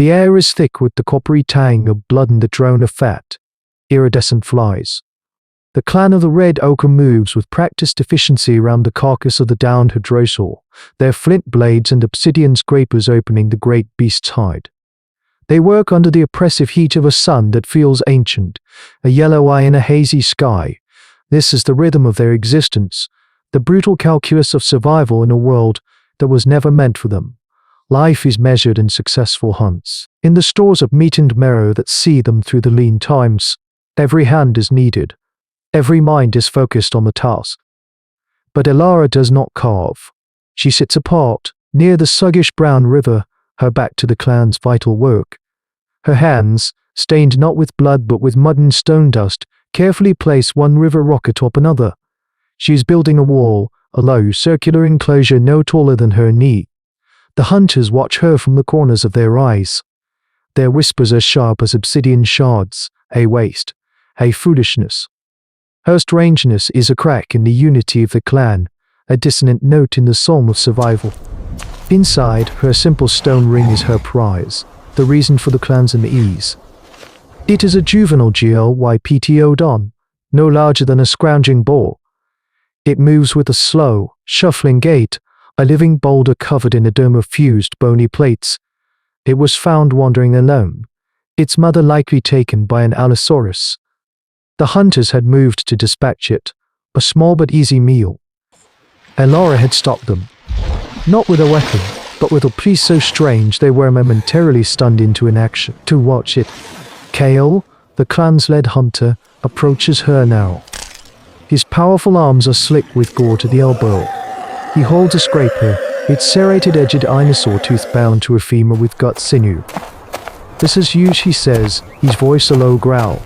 The air is thick with the coppery tang of blood and the drone of fat. Iridescent flies. The clan of the red ochre moves with practiced efficiency around the carcass of the downed hadrosaur, their flint blades and obsidian scrapers opening the great beast's hide. They work under the oppressive heat of a sun that feels ancient, a yellow eye in a hazy sky. This is the rhythm of their existence, the brutal calculus of survival in a world that was never meant for them. Life is measured in successful hunts, in the stores of meat and marrow that see them through the lean times. Every hand is needed. Every mind is focused on the task. But Elara does not carve. She sits apart, near the sluggish brown river, her back to the clan's vital work. Her hands, stained not with blood but with mud and stone dust, carefully place one river rock atop another. She is building a wall, a low, circular enclosure no taller than her knee. The hunters watch her from the corners of their eyes. Their whispers are sharp as obsidian shards, a waste, a foolishness. Her strangeness is a crack in the unity of the clan, a dissonant note in the song of survival. Inside, her simple stone ring is her prize, the reason for the clan's unease. It is a juvenile Glyptodon, no larger than a scrounging boar. It moves with a slow, shuffling gait, a living boulder covered in a dome of fused bony plates. It was found wandering alone, its mother likely taken by an Allosaurus. The hunters had moved to dispatch it, a small but easy meal. Elara had stopped them, not with a weapon, but with a pleas so strange they were momentarily stunned into inaction to watch it. Kale, the clan's lead hunter, approaches her now. His powerful arms are slick with gore to the elbow. He holds a scraper, its serrated-edged dinosaur tooth bound to a femur with gut sinew. "This is huge," he says, his voice a low growl.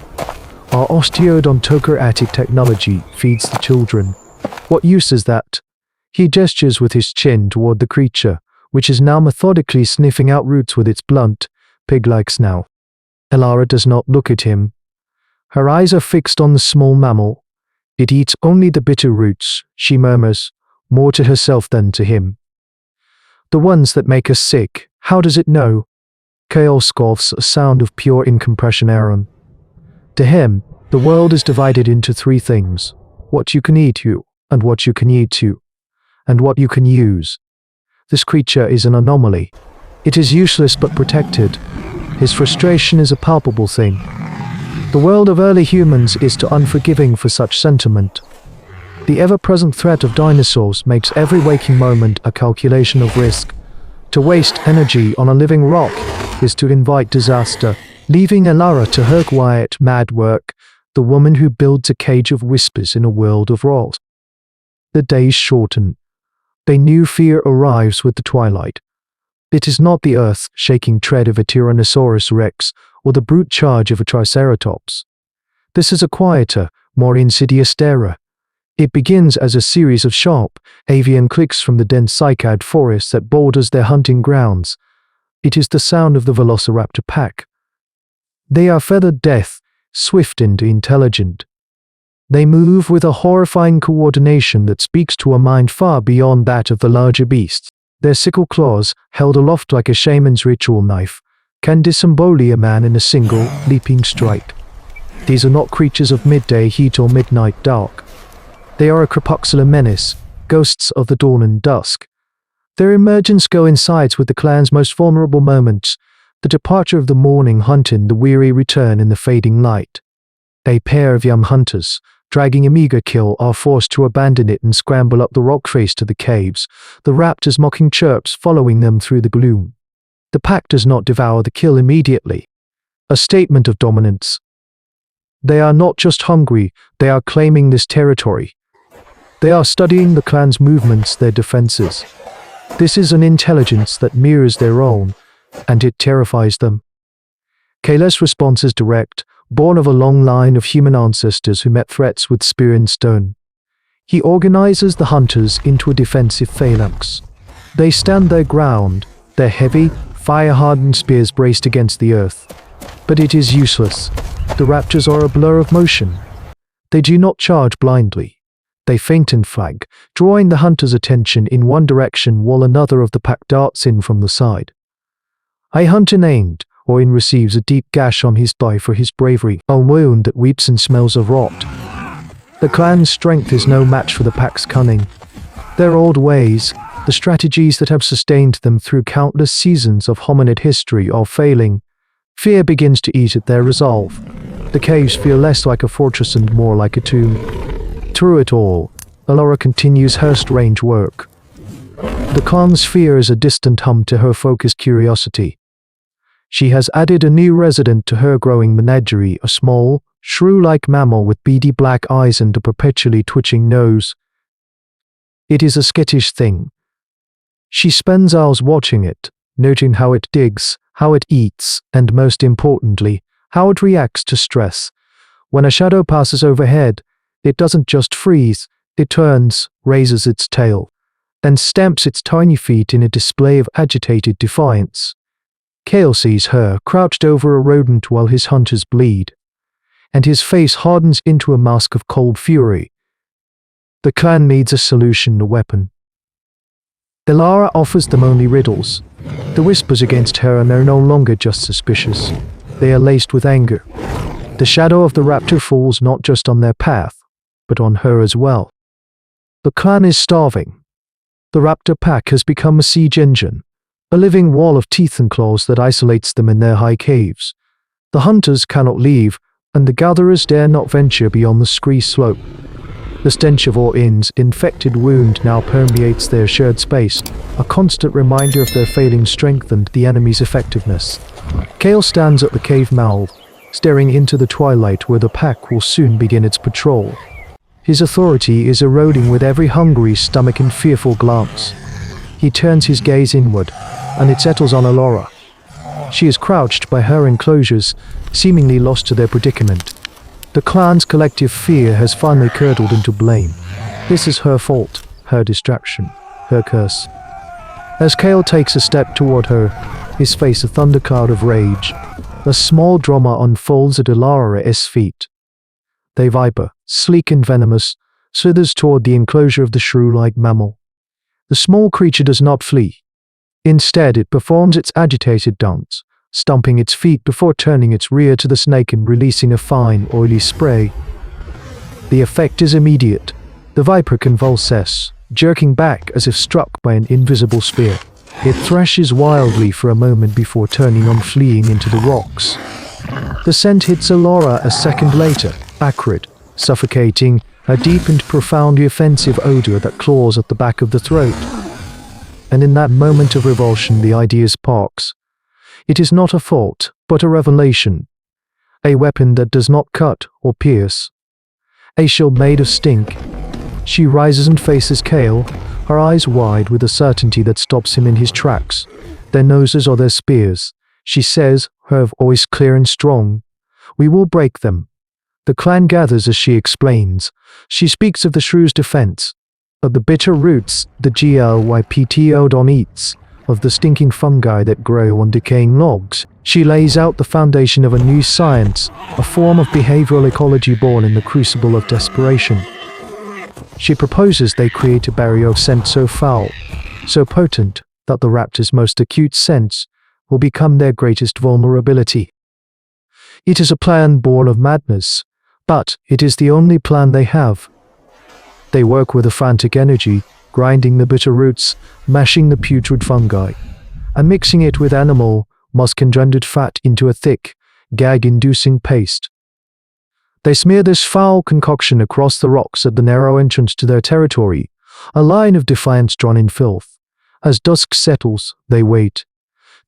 "Our osteodontoker-atic technology feeds the children. What use is that?" He gestures with his chin toward the creature, which is now methodically sniffing out roots with its blunt, pig-like snout. Elara does not look at him. Her eyes are fixed on the small mammal. "It eats only the bitter roots," she murmurs, more to herself than to him. "The ones that make us sick. How does it know?" Kale scoffs, a sound of pure incompression Aaron. To him, the world is divided into three things: what you can eat to, and what you can eat to, and what you can use. This creature is an anomaly. It is useless but protected. His frustration is a palpable thing. The world of early humans is too unforgiving for such sentiment. The ever-present threat of dinosaurs makes every waking moment a calculation of risk. To waste energy on a living rock is to invite disaster, leaving Elara to her quiet, mad work, the woman who builds a cage of whispers in a world of wrath. The days shorten. A new fear arrives with the twilight. It is not the earth-shaking tread of a Tyrannosaurus rex or the brute charge of a Triceratops. This is a quieter, more insidious terror. It begins as a series of sharp, avian clicks from the dense cycad forest that borders their hunting grounds. It is the sound of the velociraptor pack. They are feathered death, swift and intelligent. They move with a horrifying coordination that speaks to a mind far beyond that of the larger beasts. Their sickle claws, held aloft like a shaman's ritual knife, can disembowel a man in a single, leaping strike. These are not creatures of midday heat or midnight dark. They are a crepuscular menace, ghosts of the dawn and dusk. Their emergence coincides with the clan's most vulnerable moments, the departure of the morning hunt and the weary return in the fading light. A pair of young hunters, dragging a meager kill, are forced to abandon it and scramble up the rock face to the caves, the raptor's mocking chirps following them through the gloom. The pack does not devour the kill immediately. A statement of dominance. They are not just hungry, they are claiming this territory. They are studying the clan's movements, their defenses. This is an intelligence that mirrors their own, and it terrifies them. Kale's response is direct, born of a long line of human ancestors who met threats with spear and stone. He organizes the hunters into a defensive phalanx. They stand their ground, their heavy, fire-hardened spears braced against the earth. But it is useless. The raptors are a blur of motion. They do not charge blindly. They feint and flag, drawing the hunter's attention in one direction while another of the pack darts in from the side. A hunter named Owen receives a deep gash on his thigh for his bravery, a wound that weeps and smells of rot. The clan's strength is no match for the pack's cunning. Their old ways, the strategies that have sustained them through countless seasons of hominid history, are failing. Fear begins to eat at their resolve. The caves feel less like a fortress and more like a tomb. Through it all, Alora continues her strange work. The clan's fear is a distant hum to her focused curiosity. She has added a new resident to her growing menagerie, a small, shrew-like mammal with beady black eyes and a perpetually twitching nose. It is a skittish thing. She spends hours watching it, noting how it digs, how it eats, and most importantly, how it reacts to stress. When a shadow passes overhead, it doesn't just freeze, it turns, raises its tail, and stamps its tiny feet in a display of agitated defiance. Kale sees her, crouched over a rodent while his hunters bleed, and his face hardens into a mask of cold fury. The clan needs a solution, a weapon. Alora offers them only riddles. The whispers against her are no longer just suspicious. They are laced with anger. The shadow of the raptor falls not just on their path, but on her as well. The clan is starving. The raptor pack has become a siege engine, a living wall of teeth and claws that isolates them in their high caves. The hunters cannot leave, and the gatherers dare not venture beyond the scree slope. The stench of Owen's infected wound now permeates their shared space, a constant reminder of their failing strength and the enemy's effectiveness. Kale stands at the cave mouth, staring into the twilight where the pack will soon begin its patrol. His authority is eroding with every hungry stomach and fearful glance. He turns his gaze inward, and it settles on Alora. She is crouched by her enclosures, seemingly lost to their predicament. The clan's collective fear has finally curdled into blame. This is her fault, her distraction, her curse. As Kale takes a step toward her, his face a thundercloud of rage, a small drama unfolds at Alora's feet. The viper, sleek and venomous, slithers toward the enclosure of the shrew-like mammal. The small creature does not flee. Instead, it performs its agitated dance, stomping its feet before turning its rear to the snake and releasing a fine, oily spray. The effect is immediate. The viper convulses, jerking back as if struck by an invisible spear. It thrashes wildly for a moment before turning on, fleeing into the rocks. The scent hits Alora a second later, acrid, suffocating, a deep and profoundly offensive odor that claws at the back of the throat. And in that moment of revulsion, the idea sparks. It is not a thought, but a revelation. A weapon that does not cut or pierce. A shield made of stink. She rises and faces Kale, her eyes wide with a certainty that stops him in his tracks. Their noses are their spears. She says, her voice clear and strong, "We will break them." The clan gathers as she explains. She speaks of the shrew's defense, of the bitter roots the Glyptodon eats, of the stinking fungi that grow on decaying logs. She lays out the foundation of a new science, a form of behavioral ecology born in the crucible of desperation. She proposes they create a barrier of scent so foul, so potent, that the raptor's most acute sense will become their greatest vulnerability. It is a plan born of madness, but it is the only plan they have. They work with a frantic energy, grinding the bitter roots, mashing the putrid fungi, and mixing it with animal, musk-engendered fat into a thick, gag-inducing paste. They smear this foul concoction across the rocks at the narrow entrance to their territory, a line of defiance drawn in filth. As dusk settles, they wait.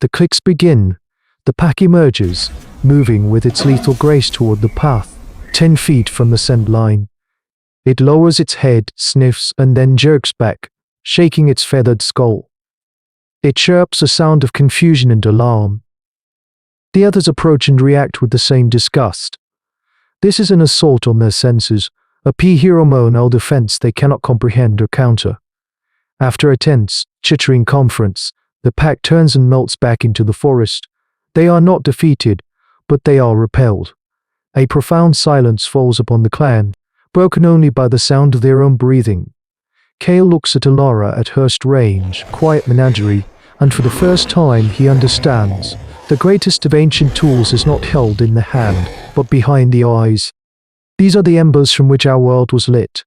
The clicks begin. The pack emerges, moving with its lethal grace toward the path, 10 feet from the scent line. It lowers its head, sniffs, and then jerks back, shaking its feathered skull. It chirps, a sound of confusion and alarm. The others approach and react with the same disgust. This is an assault on their senses, a hormonal defense they cannot comprehend or counter. After a tense, chittering conference, the pack turns and melts back into the forest. They are not defeated, but they are repelled. A profound silence falls upon the clan, broken only by the sound of their own breathing. Kale looks at Alora at her strange, quiet menagerie, and for the first time he understands. The greatest of ancient tools is not held in the hand, but behind the eyes. These are the embers from which our world was lit,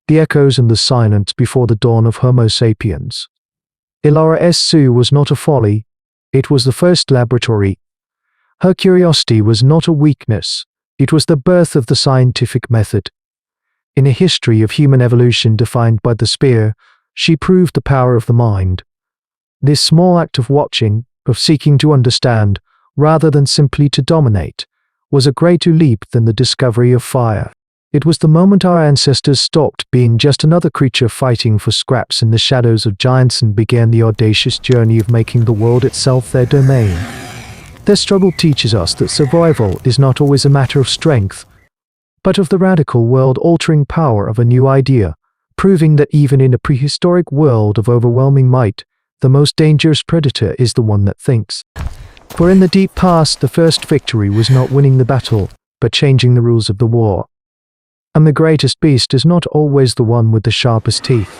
the echoes and the silence before the dawn of Homo sapiens. Ilara Essu was not a folly, it was the first laboratory. Her curiosity was not a weakness, it was the birth of the scientific method. In a history of human evolution defined by the spear, she proved the power of the mind. This small act of watching, of seeking to understand, rather than simply to dominate, was a greater leap than the discovery of fire. It was the moment our ancestors stopped being just another creature fighting for scraps in the shadows of giants and began the audacious journey of making the world itself their domain. Their struggle teaches us that survival is not always a matter of strength, but of the radical world-altering power of a new idea, proving that even in a prehistoric world of overwhelming might, the most dangerous predator is the one that thinks. For in the deep past, the first victory was not winning the battle, but changing the rules of the war. And the greatest beast is not always the one with the sharpest teeth.